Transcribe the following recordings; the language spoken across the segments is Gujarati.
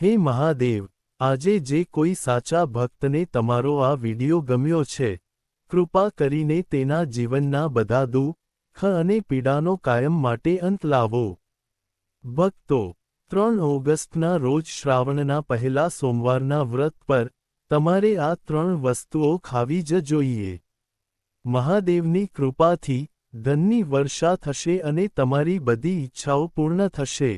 હે મહાદેવ, આજે જે કોઈ સાચા ભક્તને તમારો આ વિડિયો ગમ્યો છે, કૃપા કરીને તેના જીવનના બધા દુઃખ અને પીડાનો કાયમ માટે અંત લાવો. ભક્તો, 3 ઓગસ્ટના રોજ શ્રાવણના પહેલા સોમવારના વ્રત પર તમારે આ 3 વસ્તુઓ ખાવી જ જોઈએ. મહાદેવની કૃપાથી ધનની વર્ષા થશે અને તમારી બધી ઈચ્છાઓ પૂર્ણ થશે.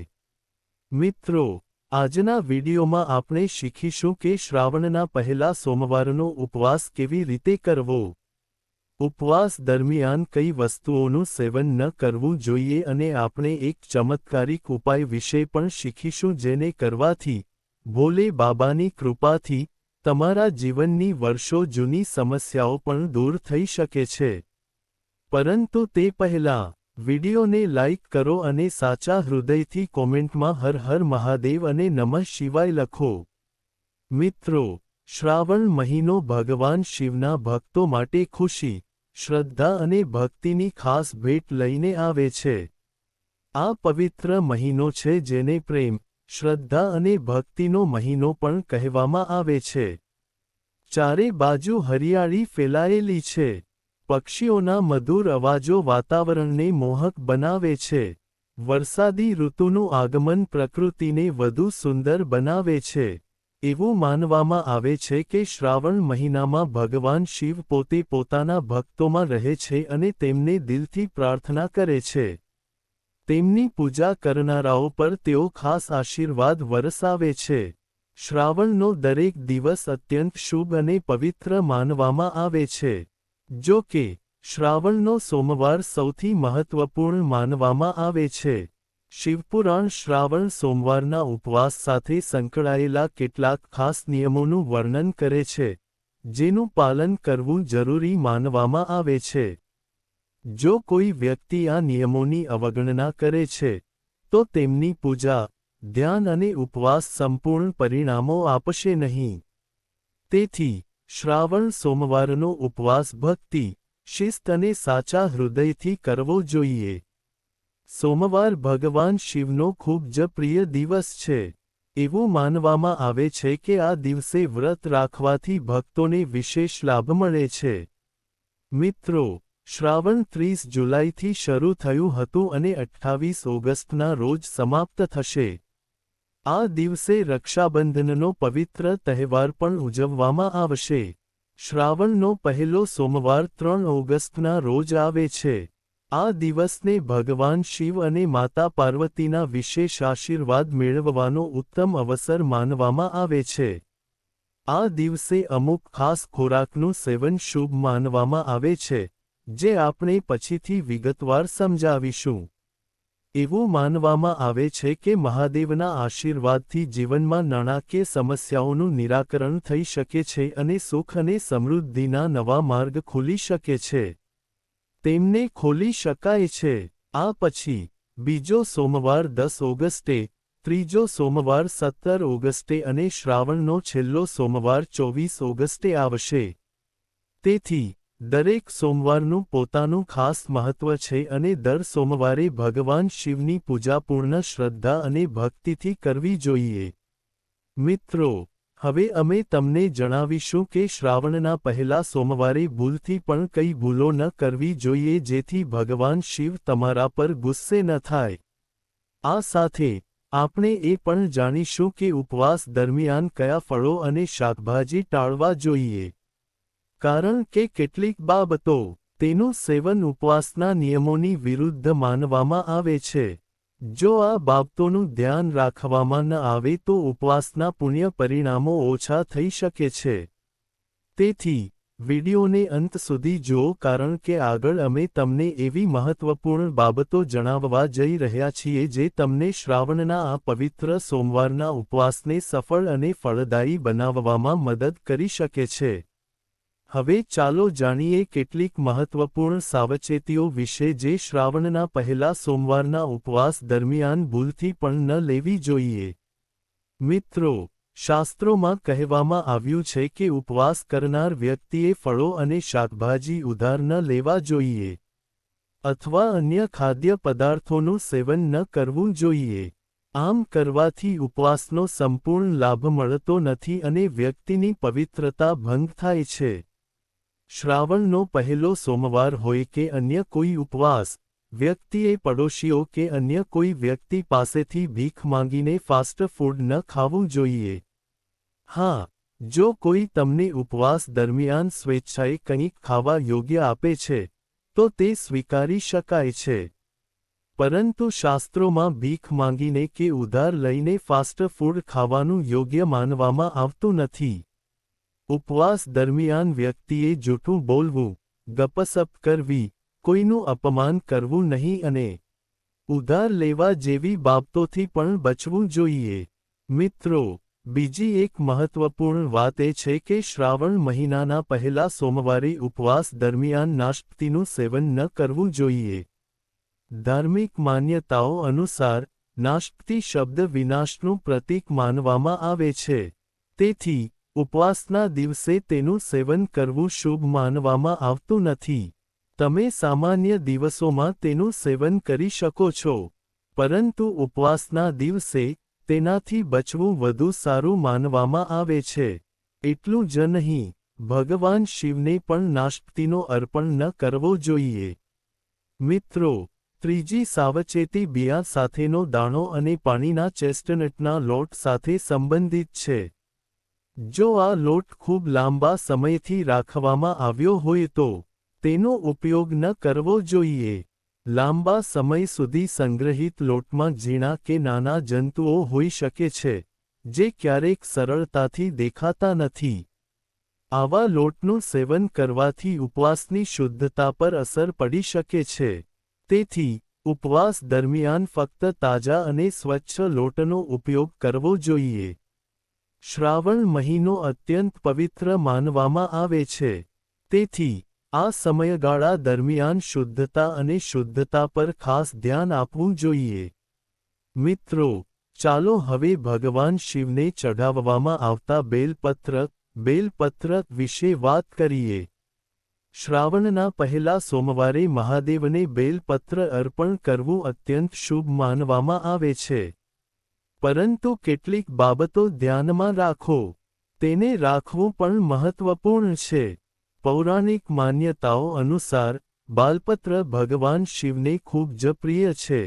મિત્રો, આજના વિડીયોમાં આપણે શીખીશું કે શ્રાવણના પહેલા સોમવારનો ઉપવાસ કેવી રીતે કરવો. ઉપવાસ દરમિયાન કઈ વસ્તુઓનું સેવન ન કરવું જોઈએ અને આપણે એક ચમત્કારિક ઉપાય વિશે પણ શીખીશું જેને કરવાથી ભોલે બાબાની કૃપાથી તમારા જીવનની વર્ષો જૂની સમસ્યાઓ પણ દૂર થઈ શકે છે. પરંતુ તે પહેલાં વિડીયોને લાઇક કરો અને સાચા હૃદયથી કોમેન્ટમાં હર હર મહાદેવ અને નમઃ શિવાય લખો. મિત્રો, શ્રાવણ મહિનો ભગવાન શિવના ભક્તો માટે ખુશી, શ્રદ્ધા અને ભક્તિની ખાસ ભેટ લઈને આવે છે. આ પવિત્ર મહિનો છે જેને પ્રેમ, શ્રદ્ધા અને ભક્તિનો મહિનો પણ કહેવામાં આવે છે. ચારે બાજુ હરિયાળી ફેલાયેલી છે. પક્ષીઓના મધુર અવાજો વાતાવરણને મોહક બનાવે છે. વરસાદી ઋતુનું આગમન પ્રકૃતિને વધુ સુંદર બનાવે છે. એવું માનવામાં આવે છે કે શ્રાવણ મહિનામાં ભગવાન શિવ પોતે પોતાના ભક્તોમાં રહે છે અને તેમને દિલથી પ્રાર્થના કરે છે. તેમની પૂજા કરનારાઓ પર તેઓ ખાસ આશીર્વાદ વરસાવે છે. શ્રાવણનો દરેક દિવસ અત્યંત શુભ અને પવિત્ર માનવામાં આવે છે. જો કે, શ્રાવણનો સોમવાર સૌથી મહત્વપૂર્ણ માનવામાં આવે છે. શિવપુરાણ શ્રાવણ સોમવારના ઉપવાસ સાથે સંકળાયેલા કેટલાક ખાસ નિયમોનું વર્ણન કરે છે, જેનું પાલન કરવું જરૂરી માનવામાં આવે છે. જો કોઈ વ્યક્તિ આ નિયમોની અવગણના કરે છે, તો તેમની પૂજા, ધ્યાન અને ઉપવાસ સંપૂર્ણ પરિણામો આપશે નહીં. તેથી, શ્રાવણ સોમવારનો ઉપવાસ ભક્તિ, શિસ્ત અને સાચા હૃદયથી કરવો જોઈએ. સોમવાર ભગવાન શિવનો ખૂબ જ પ્રિય દિવસ છે. એવું માનવામાં આવે છે કે આ દિવસે વ્રત રાખવાથી ભક્તોને વિશેષ લાભ મળે છે. મિત્રો, શ્રાવણ 30 જુલાઈથી શરૂ થયું હતું અને 28 ઓગસ્ટના રોજ સમાપ્ત થશે. આ દિવસે રક્ષાબંધનનો પવિત્ર તહેવાર પણ ઉજવવામાં આવશે. શ્રાવણનો પહેલો સોમવાર 3 ઓગસ્ટના રોજ આવે છે. આ દિવસને ભગવાન શિવ અને માતા પાર્વતીના વિશેષ આશીર્વાદ મેળવવાનો ઉત્તમ અવસર માનવામાં આવે છે. આ દિવસે અમુક ખાસ ખોરાકનું સેવન શુભ માનવામાં આવે છે, જે આપણે પછીથી વિગતવાર સમજાવીશું. એવું માનવામાં આવે છે કે મહાદેવના આશીર્વાદથી જીવનમાં નાણાકીય સમસ્યાઓનું નિરાકરણ થઈ શકે છે અને સુખ અને સમૃદ્ધિના નવા માર્ગ ખુલી શકે છે. તેમને ખોલી શકાય છે. આ પછી, બીજો સોમવાર 10 ઓગસ્ટે, ત્રીજો સોમવાર 17 ઓગસ્ટે અને શ્રાવણનો છેલ્લો સોમવાર 24 ઓગસ્ટે આવશે. તેથી, દરેક સોમવારનું પોતાનું ખાસ મહત્વ છે અને દર સોમવારે ભગવાન શિવની પૂજા પૂર્ણ શ્રદ્ધા અને ભક્તિથી કરવી જોઈએ. મિત્રો, હવે અમે તમને જણાવીશું કે શ્રાવણના પહેલા સોમવારે ભૂલથી પણ કઈ ભૂલો ન કરવી જોઈએ જેથી ભગવાન શિવ તમારા પર ગુસ્સે ન થાય. આ સાથે, આપણે એ પણ જાણીશું કે ઉપવાસ દરમિયાન કયા ફળો અને શાકભાજી ટાળવા જોઈએ. કારણ કે કેટલીક બાબતો, તેનું સેવન ઉપવાસના નિયમોની વિરુદ્ધ માનવામાં આવે છે. જો આ બાબતોનું ધ્યાન રાખવામાં ન આવે તો ઉપવાસના પુણ્ય પરિણામો ઓછા થઈ શકે છે. તેથી, વિડીયોને અંત સુધી જુઓ કારણ કે આગળ અમે તમને એવી મહત્વપૂર્ણ બાબતો જણાવવા જઈ રહ્યા છીએ જે તમને શ્રાવણના આ પવિત્ર સોમવારના ઉપવાસને સફળ અને ફળદાયી બનાવવામાં મદદ કરી શકે છે. હવે ચાલો જાણીએ કેટલીક મહત્વપૂર્ણ સાવચેતીઓ વિશે જે શ્રાવણના પહેલા સોમવારના ઉપવાસ દરમિયાન ભૂલથી પણ ન લેવી જોઈએ. મિત્રો, શાસ્ત્રોમાં કહેવામાં આવ્યું છે કે ઉપવાસ કરનાર વ્યક્તિએ ફળો અને શાકભાજી ઉધાર ન લેવા જોઈએ. અથવા અન્ય ખાદ્ય પદાર્થોનું સેવન ન કરવું જોઈએ. આમ કરવાથી ઉપવાસનો સંપૂર્ણ લાભ મળતો નથી અને વ્યક્તિની પવિત્રતા ભંગ થાય છે. શ્રાવણનો પહેલો સોમવાર હોય કે અન્ય કોઈ ઉપવાસ, વ્યક્તિએ પડોશીઓ કે અન્ય કોઈ વ્યક્તિ પાસેથી ભીખ માંગીને ફાસ્ટ ફૂડ ન ખાવું જોઈએ. હા, જો કોઈ તમને ઉપવાસ દરમિયાન સ્વેચ્છાએ કંઈક ખાવા યોગ્ય આપે છે, તો તે સ્વીકારી શકાય છે. પરંતુ શાસ્ત્રોમાં ભીખ માંગીને કે ઉધાર લઈને ફાસ્ટ ફૂડ ખાવાનું યોગ્ય માનવામાં આવતું નથી. ઉપવાસ દરમિયાન વ્યક્તિએ જૂઠું બોલવું, ગપસપ કરવી, કોઈનું અપમાન કરવું નહીં અને ઉધાર લેવા જેવી બાબતોથી પણ બચવું જોઈએ. મિત્રો, બીજી એક મહત્વપૂર્ણ વાત એ છે કે શ્રાવણ મહિનાના પહેલા સોમવારે ઉપવાસ દરમિયાન નાશપતીનું સેવન ન કરવું જોઈએ. ધાર્મિક માન્યતાઓ અનુસાર, નાશપતી શબ્દ વિનાશનું પ્રતીક માનવામાં આવે છે. તેથી, ઉપવાસના દિવસે તેનું સેવન કરવું શુભ માનવામાં આવતું નથી. તમે સામાન્ય દિવસોમાં તેનું સેવન કરી શકો છો. પરંતુ ઉપવાસના દિવસે, તેનાથી બચવું વધુ સારું માનવામાં આવે છે. એટલું જ નહીં, ભગવાન શિવને પણ નાશપતીનો અર્પણ ન કરવો જોઈએ. મિત્રો, ત્રીજી સાવચેતી બિયા સાથેનો દાણો અને પાણીના ચેસ્ટનટના લોટ સાથે સંબંધિત છે. જો આ લોટ ખૂબ લાંબા સમયથી રાખવામાં આવ્યો હોય તો તેનો ઉપયોગ ન કરવો જોઈએ. લાંબા સમય સુધી સંગ્રહિત લોટમાં ઝીણા કે નાના જંતુઓ હોઈ શકે છે, જે ક્યારેક સરળતાથી દેખાતા નથી. આવા લોટનું સેવન કરવાથી ઉપવાસની શુદ્ધતા પર અસર પડી શકે છે. તેથી, ઉપવાસ દરમિયાન ફક્ત તાજા અને સ્વચ્છ લોટનો ઉપયોગ કરવો જોઈએ. શ્રાવણ મહિનો અત્યંત પવિત્ર માનવામાં આવે છે. તેથી, આ સમયગાળા દરમિયાન શુદ્ધતા અને શુદ્ધતા પર ખાસ ધ્યાન આપવું જોઈએ. મિત્રો, ચાલો હવે ભગવાન શિવને ચઢાવવામાં આવતા બેલપત્ર વિશે વાત કરીએ. શ્રાવણના પહેલા સોમવારે મહાદેવને બેલપત્ર અર્પણ કરવું અત્યંત શુભ માનવામાં આવે છે. પરંતુ કેટલીક બાબતો ધ્યાનમાં રાખો. તેને રાખવું પણ મહત્વપૂર્ણ છે. પૌરાણિક માન્યતાઓ અનુસાર, બાલપત્ર ભગવાન શિવને ખૂબ જ પ્રિય છે.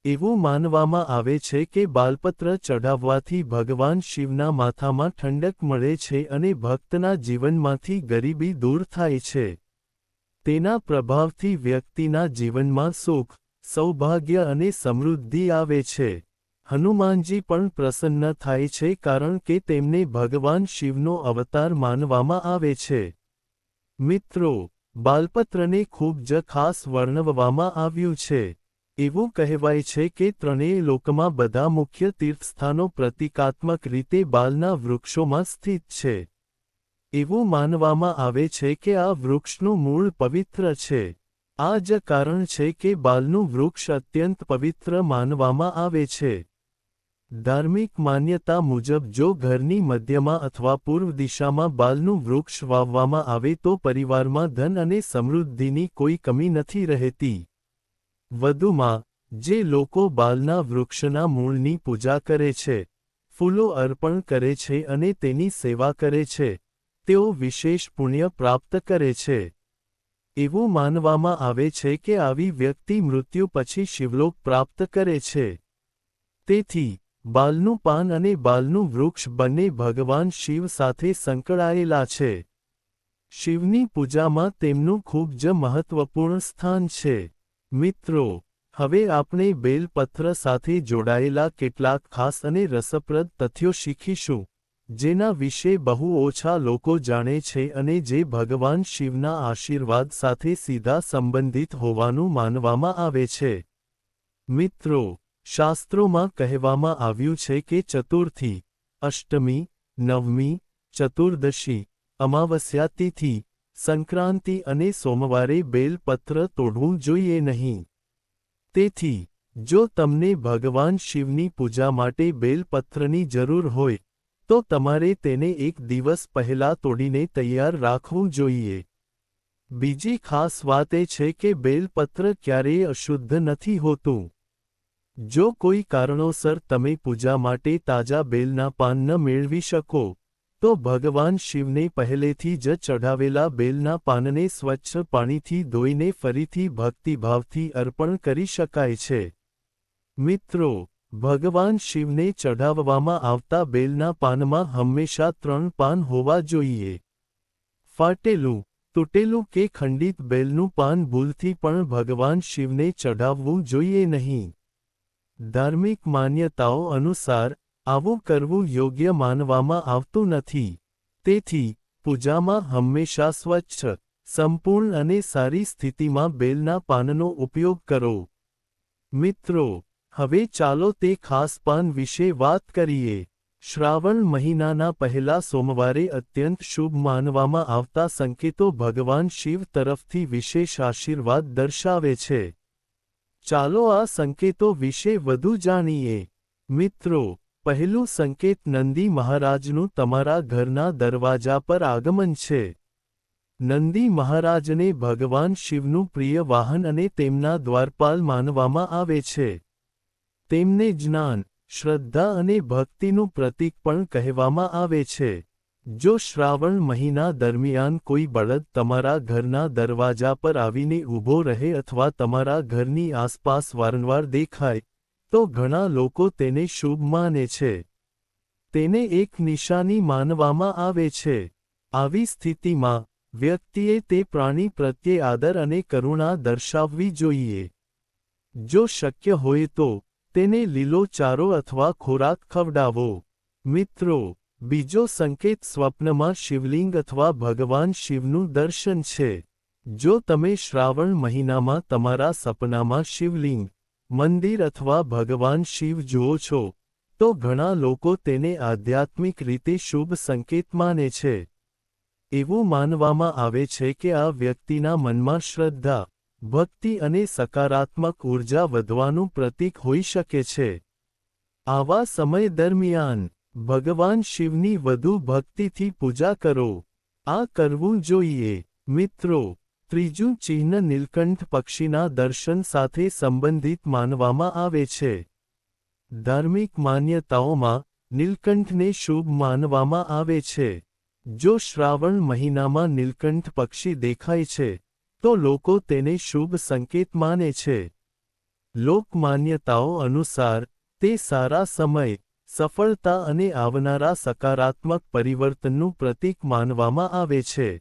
એવું માનવામાં આવે છે કે બાલપત્ર ચઢાવવાથી ભગવાન શિવના માથામાં ઠંડક મળે છે અને ભક્તના જીવનમાંથી ગરીબી દૂર થાય છે. તેના પ્રભાવથી વ્યક્તિના જીવનમાં સુખ, સૌભાગ્ય અને સમૃદ્ધિ આવે છે. હનુમાનજી પણ પ્રસન્ન થાય છે કારણ કે તેમને ભગવાન શિવનો અવતાર માનવામાં આવે છે. મિત્રો, બાલપત્રને ખૂબ જ ખાસ વર્ણવવામાં આવ્યું છે. એવું કહેવાય છે કે ત્રણેય લોકમાં બધા મુખ્ય તીર્થસ્થાનો પ્રતીકાત્મક રીતે બાલના વૃક્ષોમાં સ્થિત છે. એવું માનવામાં આવે છે કે આ વૃક્ષનું મૂળ પવિત્ર છે. આ જ કારણ છે કે બાલનું વૃક્ષ અત્યંત પવિત્ર માનવામાં આવે છે. ધાર્મિક માન્યતા મુજબ જો ઘરની મધ્યમાં અથવા પૂર્વ દિશામાં બાલનું વૃક્ષ વાવવામાં આવે તો પરિવારમાં ધન અને સમૃદ્ધિની કોઈ કમી નથી રહેતી. વધુમાં, જે લોકો બાલના વૃક્ષના મૂળની પૂજા કરે છે, ફૂલો અર્પણ કરે છે અને તેની સેવા કરે છે, તેઓ વિશેષ પુણ્ય પ્રાપ્ત કરે છે. એવું માનવામાં આવે છે કે આવી વ્યક્તિ મૃત્યુ પછી શિવલોક પ્રાપ્ત કરે છે. તેથી, બાલનું પાન અને બાલનું વૃક્ષ બંને ભગવાન શિવ સાથે સંકળાયેલા છે. શિવની પૂજામાં તેમનું ખૂબ જ મહત્વપૂર્ણ સ્થાન છે. મિત્રો, હવે આપણે બેલપત્ર સાથે જોડાયેલા કેટલાક ખાસ અને રસપ્રદ તથ્યો શીખીશું, જેના વિશે બહુ ઓછા લોકો જાણે છે અને જે ભગવાન શિવના આશીર્વાદ સાથે સીધા સંબંધિત હોવાનું માનવામાં આવે છે. મિત્રો, શાસ્ત્રોમાં કહેવામાં આવ્યું છે કે ચતુર્થી, અષ્ટમી, નવમી, ચતુર્દશી, અમાવસ્યા તિથિ, સંક્રાંતિ અને સોમવારે બેલપત્ર તોડવું જોઈએ નહીં. તેથી, જો તમને ભગવાન શિવની પૂજા માટે બેલપત્રની જરૂર હોય, તો તમારે તેને એક દિવસ પહેલા તોડીને તૈયાર રાખવું જોઈએ. બીજી ખાસ વાત એ છે કે બેલપત્ર ક્યારેય અશુદ્ધ નથી હોતું. જો કોઈ કારણોસર તમે પૂજા માટે તાજા બેલના પાન ન મેળવી શકો, તો ભગવાન શિવને પહેલેથી જ ચઢાવેલા બેલના પાનને સ્વચ્છ પાણીથી ધોઈને ફરીથી ભક્તિભાવથી અર્પણ કરી શકાય છે. મિત્રો, ભગવાન શિવને ચઢાવવામાં આવતા બેલના પાનમાં હંમેશા 3 પાન હોવા જોઈએ. ફાટેલું, તૂટેલું કે ખંડિત બેલનું પાન ભૂલથી પણ ભગવાન શિવને ચઢાવવું જોઈએ નહીં. ધાર્મિક માન્યતાઓ અનુસાર આવું કરવું યોગ્ય માનવામાં આવતું નથી. તેથી પૂજામાં હંમેશા સ્વચ્છ, સંપૂર્ણ અને સારી સ્થિતિમાં બેલના પાનનો ઉપયોગ કરો. મિત્રો, હવે ચાલો તે ખાસ પાન વિશે વાત કરીએ. શ્રાવણ મહિનાના પહેલા સોમવારે અત્યંત શુભ માનવામાં આવતા સંકેતો ભગવાન શિવ તરફથી વિશેષ આશીર્વાદ દર્શાવે છે. ચાલો આ સંકેતો વિશે વધુ જાણીએ. મિત્રો, પહેલું સંકેત નંદી મહારાજનું તમારા ઘરના દરવાજા પર આગમન છે. નંદી મહારાજને ભગવાન શિવનું પ્રિય વાહન અને તેમના દ્વારપાલ માનવામાં આવે છે. તેમને જ્ઞાન, શ્રદ્ધા અને ભક્તિનું પ્રતીક પણ કહેવામાં આવે છે. જો શ્રાવણ મહિના દરમિયાન કોઈ બળદ તમારા ઘરના દરવાજા પર આવીને ઊભો રહે અથવા તમારા ઘરની આસપાસ વારંવાર દેખાય, તો ઘણા લોકો તેને શુભ માને છે. તેને એક નિશાની માનવામાં આવે છે. આવી સ્થિતિમાં વ્યક્તિએ તે પ્રાણી પ્રત્યે આદર અને કરુણા દર્શાવવી જોઈએ. જો શક્ય હોય તો તેને લીલો ચારો અથવા ખોરાક ખવડાવો. મિત્રો, બીજો સંકેત સ્વપ્નમાં શિવલિંગ અથવા ભગવાન શિવનું દર્શન છે. જો તમે શ્રાવણ મહિનામાં તમારા સપનામાં શિવલિંગ, મંદિર અથવા ભગવાન શિવ જુઓ છો, તો ઘણા લોકો તેને આધ્યાત્મિક રીતે શુભ સંકેત માને છે. એવું માનવામાં આવે છે કે આ વ્યક્તિના મનમાં શ્રદ્ધા, ભક્તિ અને સકારાત્મક ઊર્જા વધવાનું પ્રતીક હોઈ શકે છે. આવા સમય દરમિયાન ભગવાન શિવની વધુ ભક્તિથી પૂજા કરો. આ કરવું જોઈએ. મિત્રો, ત્રીજું ચિહ્ન નીલકંઠ પક્ષીના દર્શન સાથે સંબંધિત માનવામાં આવે છે. ધાર્મિક માન્યતાઓમાં નીલકંઠને શુભ માનવામાં આવે છે. જો શ્રાવણ મહિનામાં નીલકંઠ પક્ષી દેખાય છે, તો લોકો તેને શુભ સંકેત માને છે. લોકમાન્યતાઓ અનુસાર તે સારા સમય, સફળતા અને આવનારા સકારાત્મક પરિવર્તનનું પ્રતીક માનવામાં આવે છે.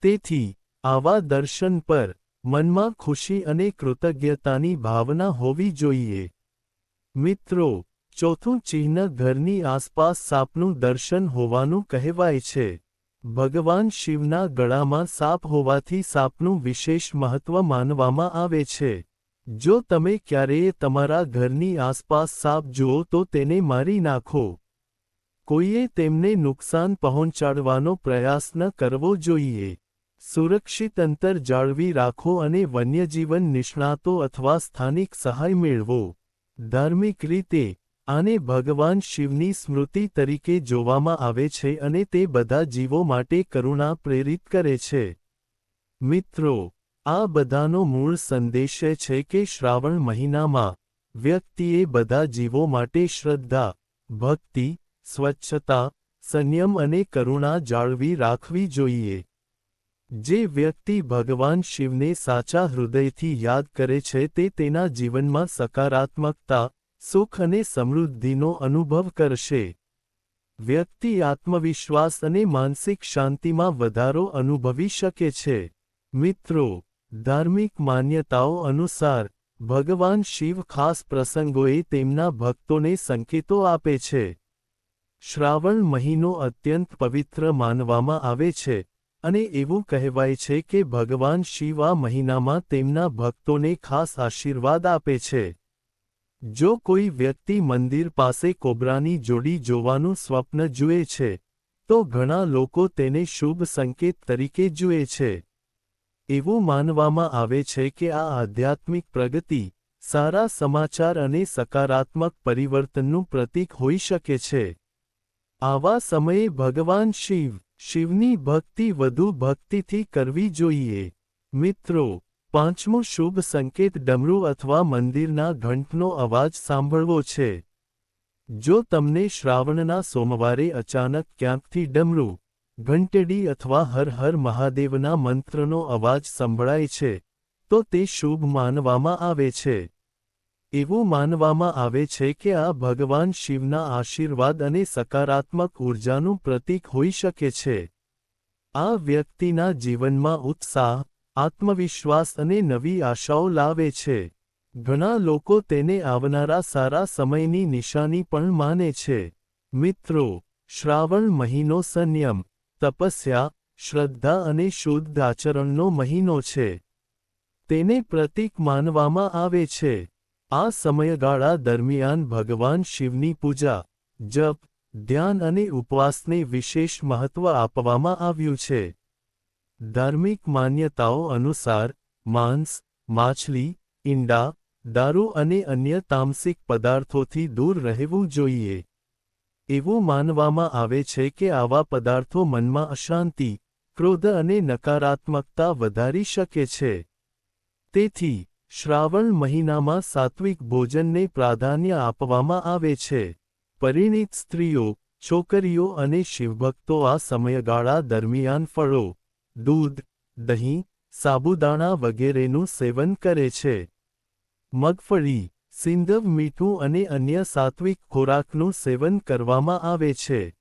તેથી આવા દર્શન પર મનમાં ખુશી અને કૃતજ્ઞતાની ભાવના હોવી જોઈએ. મિત્રો, ચોથું ચિહ્ન ઘરની આસપાસ સાપનું દર્શન હોવાનું કહેવાય છે. ભગવાન શિવના ગળામાં સાપ હોવાથી સાપનું વિશેષ મહત્વ માનવામાં આવે છે. જો તમે ક્યારેય તમારા ઘરની આસપાસ સાપ જુઓ તો તેને મારી નાખો. કોઈએ તેમને નુકસાન પહોંચાડવાનો પ્રયાસ ન કરવો જોઈએ. સુરક્ષિત અંતર જાળવી રાખો અને વન્યજીવન નિષ્ણાતો અથવા સ્થાનિક સહાય મેળવો. ધાર્મિક રીતે આને ભગવાન શિવની સ્મૃતિ તરીકે જોવામાં આવે છે અને તે બધા જીવો માટે કરુણા પ્રેરિત કરે છે. મિત્રો, આ બધાનો મૂળ સંદેશ છે કે શ્રાવણ મહિનામાં વ્યક્તિએ બધા જીવો માટે શ્રદ્ધા, ભક્તિ, સ્વચ્છતા, સંયમ અને કરુણા જાળવી રાખવી જોઈએ. જે વ્યક્તિ ભગવાન શિવને સાચા હૃદયથી યાદ કરે છે તે તેના જીવનમાં સકારાત્મકતા, સુખ અને સમૃદ્ધિનો અનુભવ કરશે. વ્યક્તિ આત્મવિશ્વાસ અને માનસિક શાંતિમાં વધારો અનુભવી શકે છે. મિત્રો, ધાર્મિક માન્યતાઓ અનુસાર ભગવાન શિવ ખાસ પ્રસંગોએ તેમના ભક્તોને સંકેતો આપે છે. શ્રાવણ મહિનો અત્યંત પવિત્ર માનવામાં આવે છે, અને એવું કહેવાય છે કે ભગવાન શિવ આ મહિનામાં તેમના ભક્તોને ખાસ આશીર્વાદ આપે છે. જો કોઈ વ્યક્તિ મંદિર પાસે કોબરાની જોડી જોવાનું સ્વપ્ન જુએ છે, તો ઘણા લોકો તેને શુભ સંકેત તરીકે જુએ છે. એવું માનવામાં આવે છે કે આ આધ્યાત્મિક પ્રગતિ, સારા સમાચાર અને સકારાત્મક પરિવર્તનનું પ્રતીક હોઈ શકે છે. આવા સમયે ભગવાન શિવની ભક્તિ વધુ ભક્તિથી કરવી જોઈએ. મિત્રો, પાંચમો શુભ સંકેત ડમરૂ અથવા મંદિરના ઘંટનો અવાજ સાંભળવો છે. જો તમને શ્રાવણના સોમવારે અચાનક ક્યાંકથી ડમરૂ, ઘંટડી અથવા હર હર મહાદેવના મંત્રનો અવાજ સંભળાય છે, તો તે શુભ માનવામાં આવે છે. એવું માનવામાં આવે છે કે આ ભગવાન શિવના આશીર્વાદ અને સકારાત્મક ઊર્જાનું પ્રતીક હોઈ શકે છે. આ વ્યક્તિના જીવનમાં ઉત્સાહ, આત્મવિશ્વાસ અને નવી આશાઓ લાવે છે. ઘણા લોકો તેને આવનારા સારા સમયની નિશાની પણ માને છે. મિત્રો, શ્રાવણ મહિનો સંયમ, તપસ્યા, શ્રદ્ધા અને શુદ્ધ આચરણનો મહિનો છે. તેને પ્રતીક માનવામાં આવે છે. આ સમયગાળા દરમિયાન ભગવાન શિવની પૂજા, જપ, ધ્યાન અને ઉપવાસને વિશેષ મહત્વ આપવામાં આવ્યું છે. ધાર્મિક માન્યતાઓ અનુસાર, માંસ, માછલી, ઈંડા, દારૂ અને અન્ય તામસિક પદાર્થોથી દૂર રહેવું જોઈએ. એવું માનવામાં આવે છે કે આવા પદાર્થો મનમાં અશાંતિ, ક્રોધ અને નકારાત્મકતા વધારી શકે છે. તેથી, શ્રાવણ મહિનામાં સાત્વિક ભોજનને પ્રાધાન્ય આપવામાં આવે છે. પરિણીત સ્ત્રીઓ, છોકરીઓ અને શિવભક્તો આ સમયગાળા દરમિયાન ફળો, દૂધ, દહીં, સાબુદાણા વગેરેનું સેવન કરે છે. મગફળી, સિંધવ મીઠું અને અન્ય સાત્વિક ખોરાકનું સેવન કરવામાં આવે છે.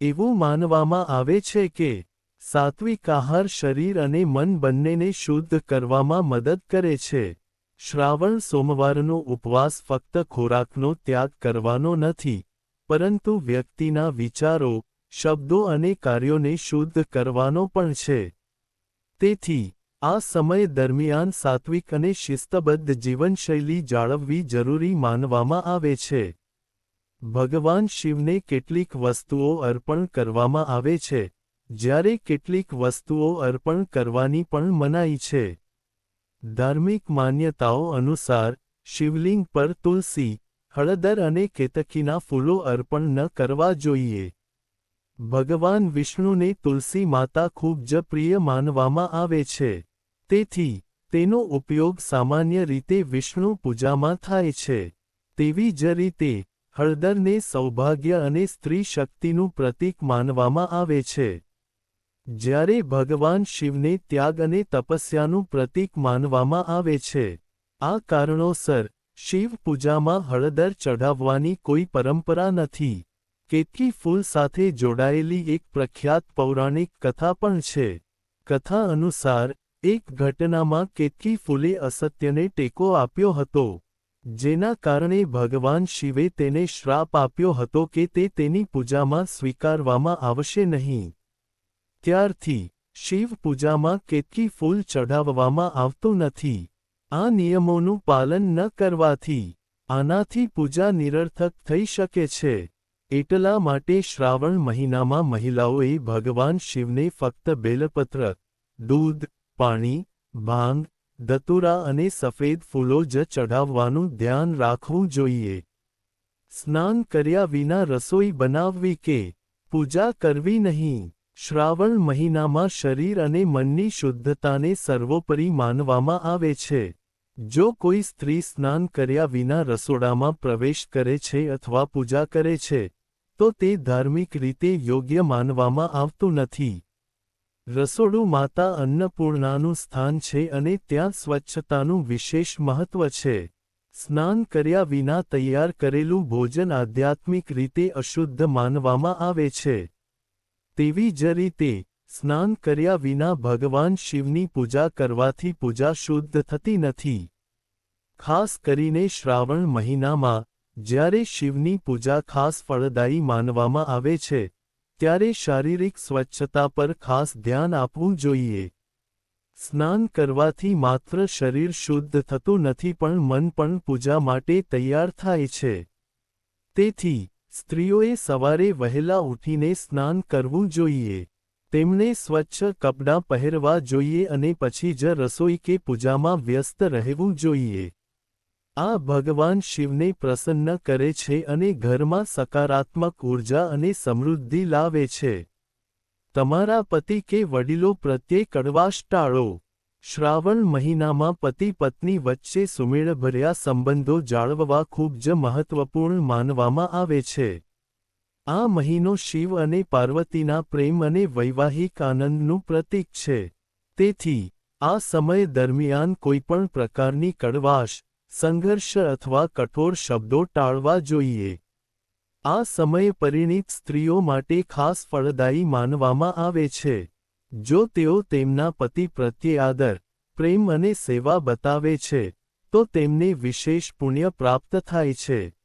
એવું માનવામાં આવે છે કે સાત્વિક આહાર શરીર અને મન બંનેને શુદ્ધ કરવામાં મદદ કરે છે. શ્રાવણ સોમવારનો ઉપવાસ ફક્ત ખોરાકનો ત્યાગ કરવાનો નથી, પરંતુ વ્યક્તિના વિચારો, શબ્દો અને કાર્યોને શુદ્ધ કરવાનો પણ છે. તેથી, આ સમય દરમિયાન સાત્વિક અને શિસ્તબદ્ધ જીવનશૈલી જાળવવી જરૂરી માનવામાં આવે છે. ભગવાન શિવને કેટલીક વસ્તુઓ અર્પણ કરવામાં આવે છે, જ્યારે કેટલીક વસ્તુઓ અર્પણ કરવાની પણ મનાઈ છે. ધાર્મિક માન્યતાઓ અનુસાર, શિવલિંગ પર તુલસી, હળદર અને કેતકીના ફૂલો અર્પણ ન કરવા જોઈએ. ભગવાન વિષ્ણુને તુલસી માતા ખૂબ જ પ્રિય માનવામાં આવે છે. તેથી, તેનો ઉપયોગ સામાન્ય રીતે વિષ્ણુ પૂજામાં થાય છે. તેવી જ રીતે, હળદરને સૌભાગ્ય અને સ્ત્રી શક્તિનું પ્રતીક માનવામાં આવે છે. જ્યારે ભગવાન શિવને ત્યાગ અને તપસ્યાનું પ્રતીક માનવામાં આવે છે. આ કારણોસર, શિવ પૂજામાં હળદર ચઢાવવાની કોઈ પરંપરા નથી. કેતકી ફૂલ સાથે જોડાયેલી એક પ્રખ્યાત પૌરાણિક કથા પણ છે. કથા અનુસાર, એક ઘટનામાં કેતકી ફૂલે અસત્યને ટેકો આપ્યો હતો. જેના કારણે ભગવાન શિવે તેને શ્રાપ આપ્યો હતો કે તે તેની પૂજામાં સ્વીકારવામાં આવશે નહીં. ત્યારથી, શિવ પૂજામાં કેતકી ફૂલ ચઢાવવામાં આવતું નથી. આ નિયમોનું પાલન ન કરવાથી, આનાથી પૂજા નિરર્થક થઈ શકે છે. એટલા માટે શ્રાવણ મહિનામાં મહિલાઓએ ભગવાન શિવને ફક્ત બેલપત્ર, દૂધ, પાણી, ભાંગ, ધતુરા અને સફેદ ફૂલો જ ચઢાવવાનું ધ્યાન રાખવું જોઈએ. સ્નાન કર્યા વિના રસોઈ બનાવવી કે પૂજા કરવી નહીં. શ્રાવણ મહિનામાં શરીર અને મનની શુદ્ધતાને સર્વોપરી માનવામાં આવે છે. જો કોઈ સ્ત્રી સ્નાન કર્યા વિના રસોડામાં પ્રવેશ કરે છે અથવા પૂજા કરે છે, તો તે ધાર્મિક રીતે યોગ્ય માનવામાં આવતું નથી. રસોડું માતા અન્નપૂર્ણાનું સ્થાન છે અને ત્યાં સ્વચ્છતાનું વિશેષ મહત્વ છે. સ્નાન કર્યા વિના તૈયાર કરેલું ભોજન આધ્યાત્મિક રીતે અશુદ્ધ માનવામાં આવે છે. તેવી જ રીતે, સ્નાન કર્યા વિના ભગવાન શિવની પૂજા કરવાથી પૂજા શુદ્ધ થતી નથી. ખાસ કરીને શ્રાવણ મહિનામાં, જ્યારે શિવની પૂજા ખાસ ફળદાયી માનવામાં આવે છે, ત્યારે શારીરિક સ્વચ્છતા પર ખાસ ધ્યાન આપવું જોઈએ. સ્નાન કરવાથી માત્ર શરીર શુદ્ધ થતું નથી પણ મન પણ પૂજા માટે તૈયાર થાય છે. તેથી, સ્ત્રીઓએ સવારે વહેલા ઉઠીને સ્નાન કરવું જોઈએ. તેમણે સ્વચ્છ કપડાં પહેરવા જોઈએ અને પછી જ રસોઈ કે પૂજામાં વ્યસ્ત રહેવું જોઈએ. આ ભગવાન શિવને પ્રસન્ન કરે છે અને ઘરમાં સકારાત્મક ઊર્જા અને સમૃદ્ધિ લાવે છે. તમારા પતિ કે વડીલો પ્રત્યે કડવાશ ટાળો. શ્રાવણ મહિનામાં પતિ પત્ની વચ્ચે સુમેળભર્યા સંબંધો જાળવવા ખૂબ જ મહત્વપૂર્ણ માનવામાં આવે છે. આ મહિનો શિવ અને પાર્વતીના પ્રેમ અને વૈવાહિક આનંદનું પ્રતીક છે. તેથી આ સમય દરમિયાન કોઈપણ પ્રકારની કડવાશ, સંઘર્ષ અથવા કઠોર શબ્દો ટાળવા જોઈએ. આ સમય પરિણીત સ્ત્રીઓ માટે ખાસ ફળદાયી માનવામાં આવે છે. જો તેઓ તેમના પતિ પ્રત્યે આદર, પ્રેમ અને સેવા બતાવે છે, તો તેમને વિશેષ પુણ્ય પ્રાપ્ત થાય છે.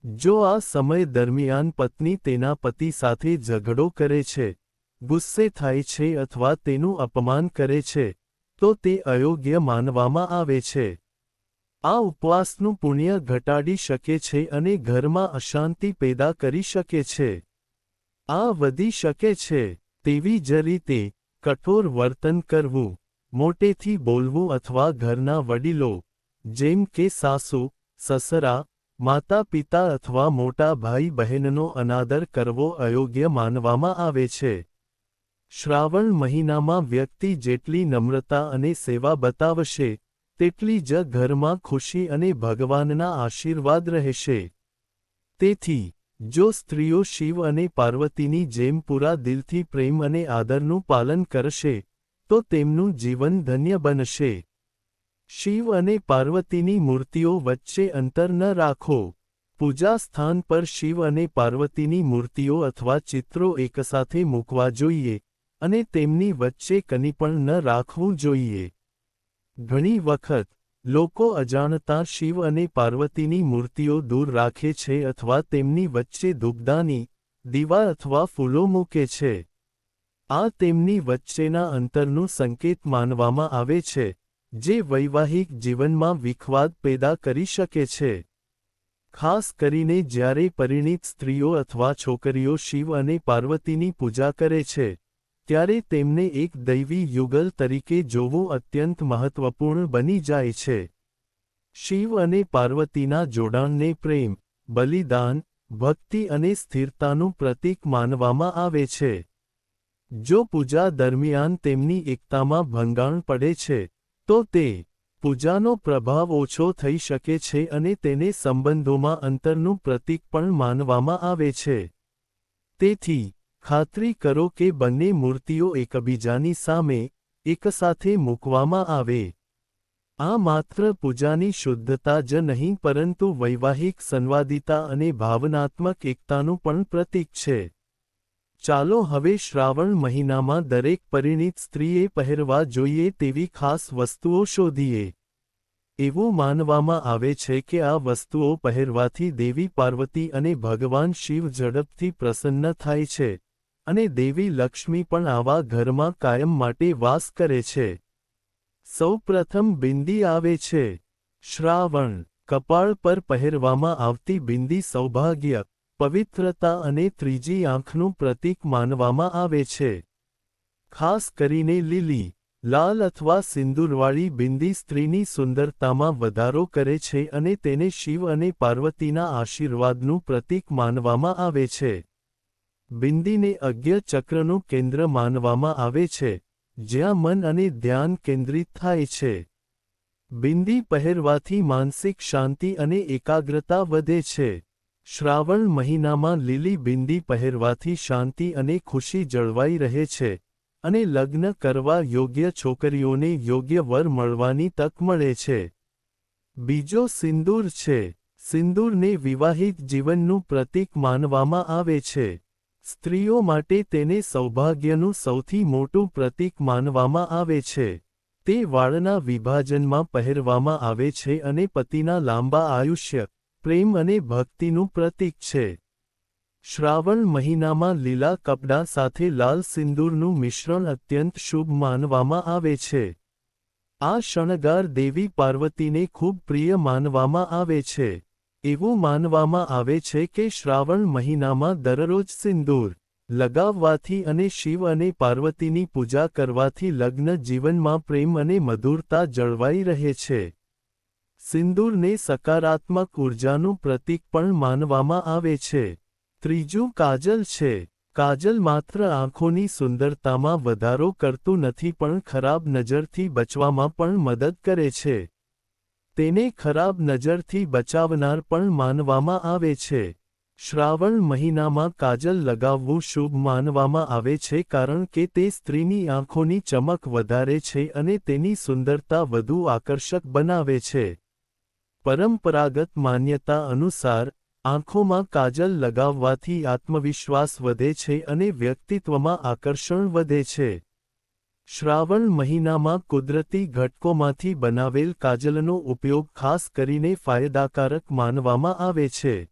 જો આ સમય દરમિયાન પત્ની તેના પતિ સાથે ઝઘડો કરે છે, ગુસ્સે થાય છે અથવા તેનું અપમાન કરે છે, તો તે અયોગ્ય માનવામાં આવે છે. આ ઉપવાસનું પુણ્ય ઘટાડી શકે છે અને ઘરમાં અશાંતિ પેદા કરી શકે છે. આ વધી શકે છે. તેવી જ રીતે, કઠોર વર્તન કરવું, મોટેથી બોલવું અથવા ઘરના વડીલો, જેમ કે સાસુ, સસરા, માતા-પિતા અથવા મોટા ભાઈ-બહેનનો અનાદર કરવો અયોગ્ય માનવામાં આવે છે. શ્રાવણ મહિનામાં વ્યક્તિ જેટલી નમ્રતા અને સેવા બતાવશે, તેટલી જ ઘરમાં ખુશી અને ભગવાનના આશીર્વાદ રહેશે. તેથી, જો સ્ત્રીઓ શિવ અને પાર્વતીની જેમ પૂરા દિલથી પ્રેમ અને આદરનું પાલન કરશે, તો તેમનું જીવન ધન્ય બનશે. શિવ અને પાર્વતીની મૂર્તિઓ વચ્ચે અંતર ન રાખો. પૂજા સ્થાન પર શિવ અને પાર્વતીની મૂર્તિઓ અથવા ચિત્રો એકસાથે મૂકવા જોઈએ, અને તેમની વચ્ચે કંઈ પણ ન રાખવું જોઈએ. ઘણી વખત, લોકો અજાણતાં શિવ અને પાર્વતીની મૂર્તિઓ દૂર રાખે છે અથવા તેમની વચ્ચે ધૂપદાની, દીવા અથવા ફૂલો મૂકે છે. આ તેમની વચ્ચેના અંતરનું સંકેત માનવામાં આવે છે, જે વૈવાહિક જીવનમાં વિખવાદ પેદા કરી શકે છે. ખાસ કરીને જ્યારે પરિણીત સ્ત્રીઓ અથવા છોકરીઓ શિવ અને પાર્વતીની પૂજા કરે છે, ત્યારે તેમને એક દૈવી યુગલ તરીકે જોવું અત્યંત મહત્વપૂર્ણ બની જાય છે. શિવ અને પાર્વતીના જોડાણને પ્રેમ, બલિદાન, ભક્તિ અને સ્થિરતાનું પ્રતીક માનવામાં આવે છે. જો પૂજા દરમિયાન તેમની એકતામાં ભંગાણ પડે છે, તો તે પૂજાનો પ્રભાવ ઓછો થઈ શકે છે અને તેને સંબંધોમાં અંતરનું પ્રતીક પણ માનવામાં આવે છે. તેથી, ખાતરી કરો કે બંને મૂર્તિઓ એકબીજાની સામે, એકસાથે મૂકવામાં આવે. આ માત્ર પૂજાની શુદ્ધતા જ નહીં પરંતુ વૈવાહિક સંવાદિતા અને ભાવનાત્મક એકતાનું પણ પ્રતીક છે. ચાલો હવે શ્રાવણ મહિનામાં દરેક પરિણીત સ્ત્રીએ પહેરવા જોઈએ તેવી ખાસ વસ્તુઓ શોધીએ. એવું માનવામાં આવે છે કે આ વસ્તુઓ પહેરવાથી દેવી પાર્વતી અને ભગવાન શિવ ઝડપથી પ્રસન્ન થાય છે, અને દેવી લક્ષ્મી પણ આવા ઘરમાં કાયમ માટે વાસ કરે છે. સૌપ્રથમ બિંદી આવે છે. શ્રાવણ, કપાળ પર પહેરવામાં આવતી બિંદી સૌભાગ્ય, પવિત્રતા અને ત્રીજી આંખનું પ્રતીક માનવામાં આવે છે. ખાસ કરીને લીલી, લાલ અથવા સિંદૂરવાળી બિંદી સ્ત્રીની સુંદરતામાં વધારો કરે છે અને તેને શિવ અને પાર્વતીના આશીર્વાદનું પ્રતીક માનવામાં આવે છે. બિંદીને અજ્ઞ ચક્રનું કેન્દ્ર માનવામાં આવે છે, જ્યાં મન અને ધ્યાન કેન્દ્રિત થાય છે. બિંદી પહેરવાથી માનસિક શાંતિ અને એકાગ્રતા વધે છે. શ્રાવણ મહિનામાં લીલી બિંદી પહેરવાથી શાંતિ અને ખુશી જળવાઈ રહે છે, અને લગ્ન કરવા યોગ્ય છોકરીઓને યોગ્ય વર મળવાની તક મળે છે. બીજો સિંદૂર છે. સિંદૂરને વિવાહિત જીવનનું પ્રતીક માનવામાં આવે છે. સ્ત્રીઓ માટે તેને સૌભાગ્યનું સૌથી મોટું પ્રતીક માનવામાં આવે છે. તે વાળના વિભાજનમાં પહેરવામાં આવે છે અને પતિના લાંબા આયુષ્ય, પ્રેમ અને ભક્તિનું પ્રતીક છે. શ્રાવણ મહિનામાં લીલા કપડાં સાથે લાલ સિંદૂરનું મિશ્રણ અત્યંત શુભ માનવામાં આવે છે. આ શણગાર દેવી પાર્વતીને ખૂબ પ્રિય માનવામાં આવે છે. એવું માનવામાં આવે છે કે શ્રાવણ મહિનામાં દરરોજ સિંદૂર લગાવવાથી અને શિવ અને પાર્વતીની પૂજા કરવાથી લગ્ન જીવનમાં પ્રેમ અને મધુરતા જળવાઈ રહે છે. સિંદૂરને સકારાત્મક ઉર્જાનું પ્રતીક પણ માનવામાં આવે છે. ત્રીજું કાજલ છે. કાજલ માત્ર આંખોની સુંદરતામાં વધારો કરતું નથી પણ ખરાબ નજરથી બચવામાં પણ મદદ કરે છે. તેને ખરાબ નજરથી બચાવનાર પણ માનવામાં આવે છે. શ્રાવણ મહિનામાં કાજલ લગાવવું શુભ માનવામાં આવે છે કારણ કે તે સ્ત્રીની આંખોની ચમક વધારે છે અને તેની સુંદરતા વધુ આકર્ષક બનાવે છે. પરંપરાગત માન્યતા અનુસાર, આંખોમાં કાજલ લગાવવાથી આત્મવિશ્વાસ વધે છે અને વ્યક્તિત્વમાં આકર્ષણ વધે છે. શ્રાવણ મહિનામાં કુદરતી ઘટકોમાંથી બનાવેલ કાજલનો ઉપયોગ ખાસ કરીને ફાયદાકારક માનવામાં આવે છે.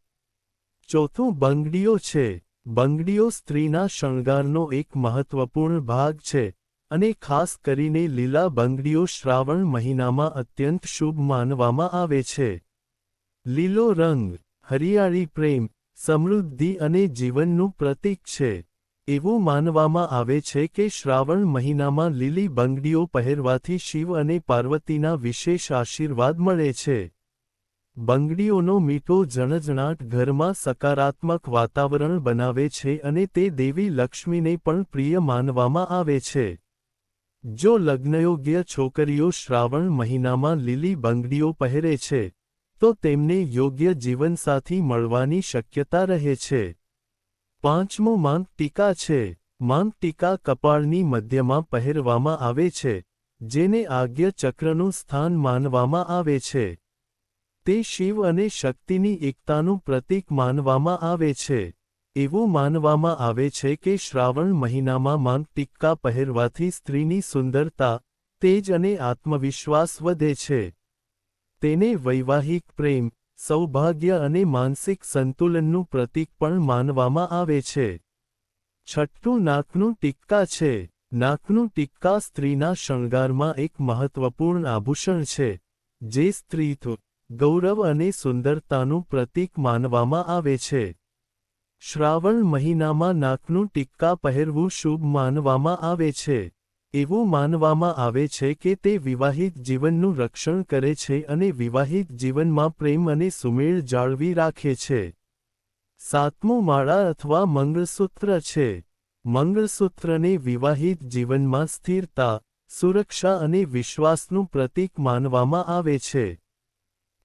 ચોથું બંગડીઓ છે. બંગડીઓ સ્ત્રીના શણગારનો એક મહત્વપૂર્ણ ભાગ છે, અને ખાસ કરીને લીલા બંગડીઓ શ્રાવણ મહિનામાં અત્યંત શુભ માનવામાં આવે છે. લીલો રંગ, હરિયાળી, પ્રેમ, સમૃદ્ધિ અને જીવનનું પ્રતીક છે. એવું માનવામાં આવે છે કે શ્રાવણ મહિનામાં લીલી બંગડીઓ પહેરવાથી શિવ અને પાર્વતીના વિશેષ આશીર્વાદ મળે છે. બંગડીઓનો મીઠો ઝણઝણાટ ઘરમાં સકારાત્મક વાતાવરણ બનાવે છે અને તે દેવી લક્ષ્મીને પણ પ્રિય માનવામાં આવે છે. જો લગ્નયોગ્ય છોકરીઓ શ્રાવણ મહિનામાં લીલી બંગડીઓ પહેરે છે, તો તેમને યોગ્ય જીવનસાથી મળવાની શક્યતા રહે છે. પાંચમું માંગ ટીકા છે. માંગ ટીકા કપાળની મધ્યમાં પહેરવામાં આવે છે, જેને આજ્ઞા ચક્રનું સ્થાન માનવામાં આવે છે. તે શિવ અને શક્તિની એકતાનું પ્રતીક માનવામાં આવે છે. એવું માનવામાં આવે છે કે શ્રાવણ મહિનામાં માંગ ટીકા પહેરવાથી સ્ત્રીની સુંદરતા, તેજ અને આત્મવિશ્વાસ વધે છે. તેને વૈવાહિક પ્રેમ, સૌભાગ્ય અને માનસિક સંતુલનનું પ્રતીક પણ માનવામાં આવે છે. છઠ્ઠું નાકનું ટીક્કા છે. નાકનું ટીક્કા સ્ત્રીના શણગારમાં એક મહત્વપૂર્ણ આભૂષણ છે, જે સ્ત્રીત્વ, ગૌરવ અને સુંદરતાનું પ્રતીક માનવામાં આવે છે. શ્રાવણ મહિનામાં નાકનું ટીક્કા પહેરવું શુભ માનવામાં આવે છે. એવું માનવામાં આવે છે કે તે વિવાહિત જીવનનું રક્ષણ કરે છે અને વિવાહિત જીવનમાં પ્રેમ અને સુમેળ જાળવી રાખે છે. સાતમું માળા અથવા મંગળસૂત્ર છે. મંગળસૂત્રને વિવાહિત જીવનમાં સ્થિરતા, સુરક્ષા અને વિશ્વાસનું પ્રતીક માનવામાં આવે છે.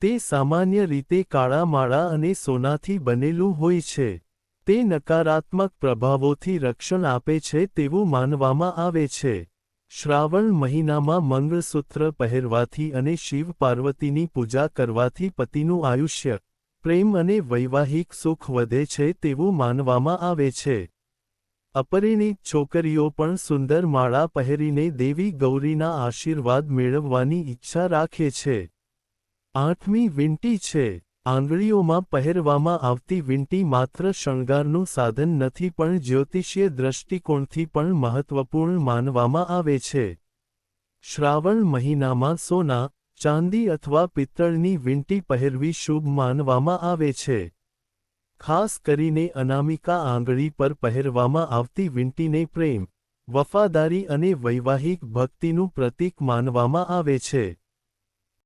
તે સામાન્ય રીતે કાળા માળા અને સોનાથી બનેલું હોય છે. તે નકારાત્મક પ્રભાવોથી રક્ષણ આપે છે તેવું માનવામાં આવે છે. શ્રાવણ મહિનામાં મંગળસૂત્ર પહેરવાથી અને શિવ પાર્વતીની પૂજા કરવાથી પતિનું આયુષ્ય, પ્રેમ અને વૈવાહિક સુખ વધે છે તેવું માનવામાં આવે છે. અપરિણીત છોકરીઓ પણ સુંદર માળા પહેરીને દેવી ગૌરીના આશીર્વાદ મેળવવાની ઈચ્છા રાખે છે. આઠમી વીંટી છે. આંગળીઓમાં પહેરવામાં આવતી વીંટી માત્ર શણગારનું સાધન નથી પણ જ્યોતિષીય દ્રષ્ટિકોણથી પણ મહત્વપૂર્ણ માનવામાં આવે છે. શ્રાવણ મહિનામાં સોના, ચાંદી અથવા પિત્તળની વીંટી પહેરવી શુભ માનવામાં આવે છે. ખાસ કરીને અનામિકા આંગળી પર પહેરવામાં આવતી વીંટીને પ્રેમ, વફાદારી અને વૈવાહિક ભક્તિનું પ્રતીક માનવામાં આવે છે.